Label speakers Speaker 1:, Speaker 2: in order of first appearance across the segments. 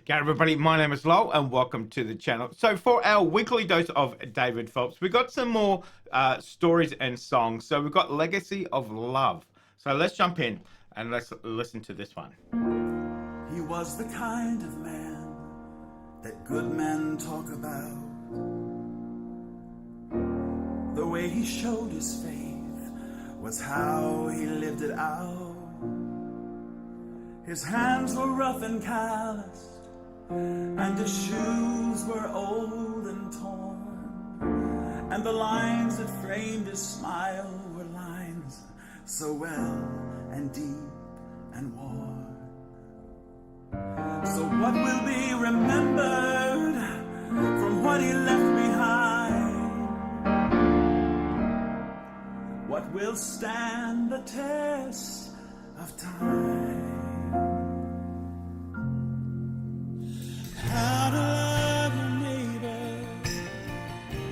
Speaker 1: G'day everybody, my name is Lowell and welcome to the channel. So for our weekly dose of David Phelps, we got some more stories and songs. So we've got Legacy of Love. So let's jump in and let's listen to this one.
Speaker 2: He was the kind of man that good men talk about. The way he showed his faith was how he lived it out. His hands were rough and calloused, and his shoes were old and torn, and the lines that framed his smile were lines so well and deep and worn. So what will be remembered from what he left behind? What will stand the test of time? How to love your neighbor,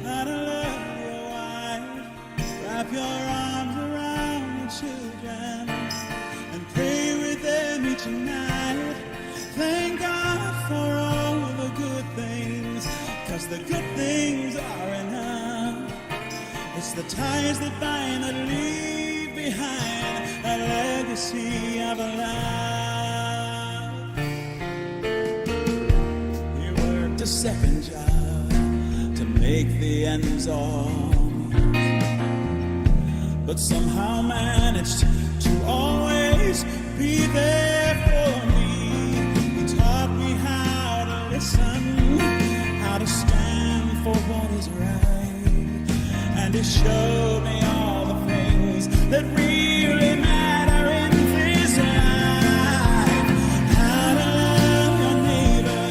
Speaker 2: how to love your wife, wrap your arms around your children and pray with them each night. Thank God for all the good things, 'cause the good things are enough. It's the ties that bind that leave behind a legacy of love. A second job to make the ends all, but somehow managed to always be there for me. He taught me how to listen, how to stand for what is right, and he showed me all the things that really matter in this life. How to love your neighbor,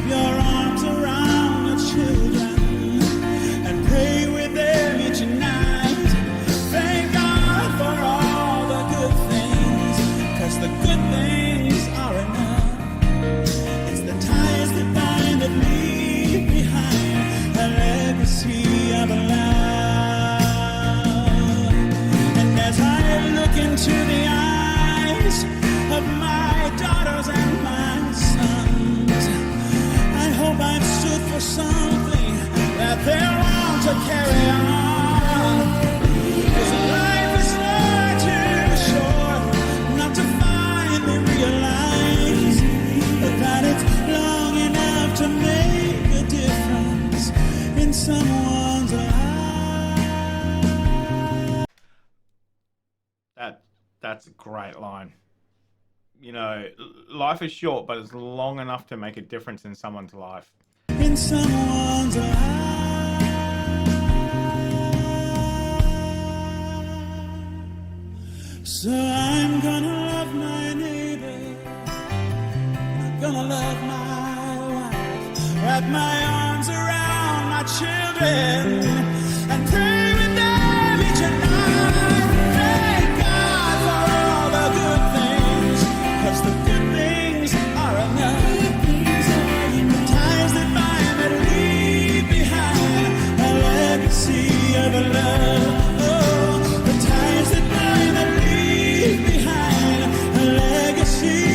Speaker 2: your arms around your children and pray with them each night. Thank God for all the good things, 'cause the good things are enough. It's the ties that bind that leave behind a legacy of love. And as I look into the eyes of my daughters and my sons, I hope I've stood for something that they'll want to carry on. 'Cause life is far too short not to finally realize that it's long enough to make a difference in someone's life.
Speaker 1: That's a great line. You know, life is short, but it's long enough to make a difference in someone's life.
Speaker 2: In someone's life. So I'm gonna love my neighbor, I'm gonna love my wife, wrap my arms around my children and pray with them each night. Thank God for all the good things, 'cause the good things are enough. The ties that bind that leave behind a legacy of love. Oh, the ties that bind that leave behind a legacy.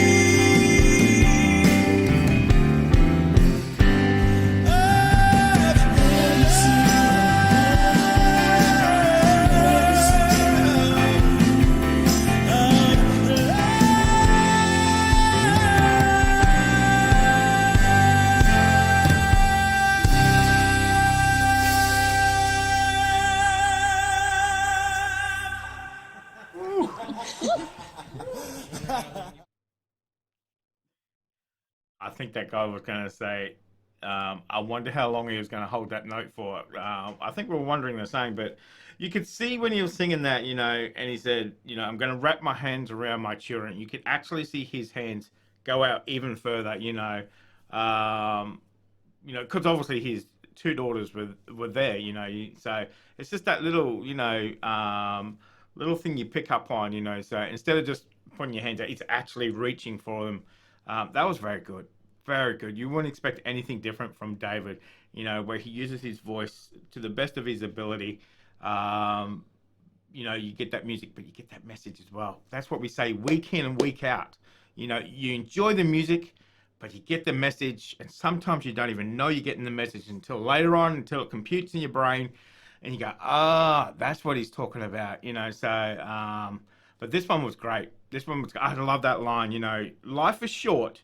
Speaker 1: I think that guy was going to say, I wonder how long he was going to hold that note for. I think we are wondering the same, but you could see when he was singing that, you know, and he said, you know, I'm going to wrap my hands around my children. You could actually see his hands go out even further, because obviously his two daughters were there, so it's just that little, little thing you pick up on, so instead of just putting your hands out, it's actually reaching for them. That was very good. Very good. You wouldn't expect anything different from David, where he uses his voice to the best of his ability. you get that music, but you get that message as well. That's what we say week in and week out. You enjoy the music, but you get the message, and sometimes you don't even know you're getting the message until later on, until it computes in your brain, and you go, that's what he's talking about, So, but this one was great. I love that line, life is short,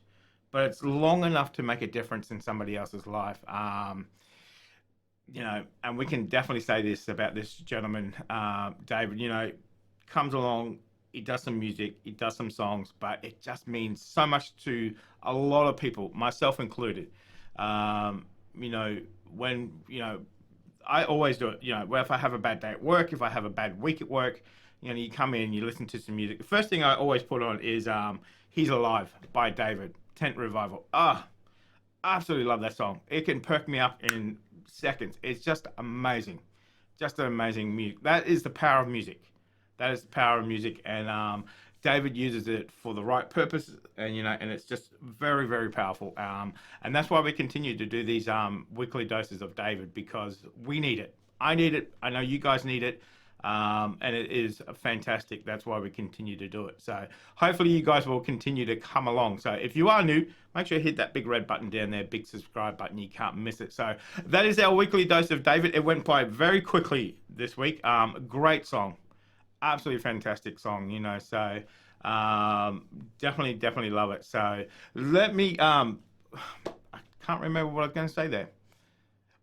Speaker 1: but it's long enough to make a difference in somebody else's life. And we can definitely say this about this gentleman, David, comes along, he does some music, he does some songs, but it just means so much to a lot of people, myself included. When, I always do it, if I have a bad day at work, if I have a bad week at work, you come in, you listen to some music. The first thing I always put on is He's Alive by David, Tent Revival. Absolutely love that song. It can perk me up in seconds. It's just amazing. Just an amazing music. That is the power of music. That is the power of music, and David uses it for the right purpose, and and it's just very, very powerful. And that's why we continue to do these weekly doses of David, because we need it. I need it. I know you guys need it, and it is fantastic. That's why we continue to do it. So hopefully you guys will continue to come along. So if you are new, make sure you hit that big red button down there, big subscribe button. You can't miss it. So that is our weekly dose of David. It went by very quickly this week. Great song. Absolutely fantastic song, so definitely love it. So let me, I can't remember what I was going to say there,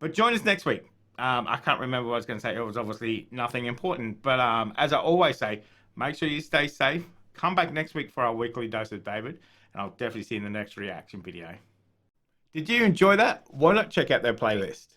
Speaker 1: but join us next week. I can't remember what I was going to say. It was obviously nothing important, but as I always say, make sure you stay safe. Come back next week for our weekly dose of David, and I'll definitely see you in the next reaction video. Did you enjoy that? Why not check out their playlist?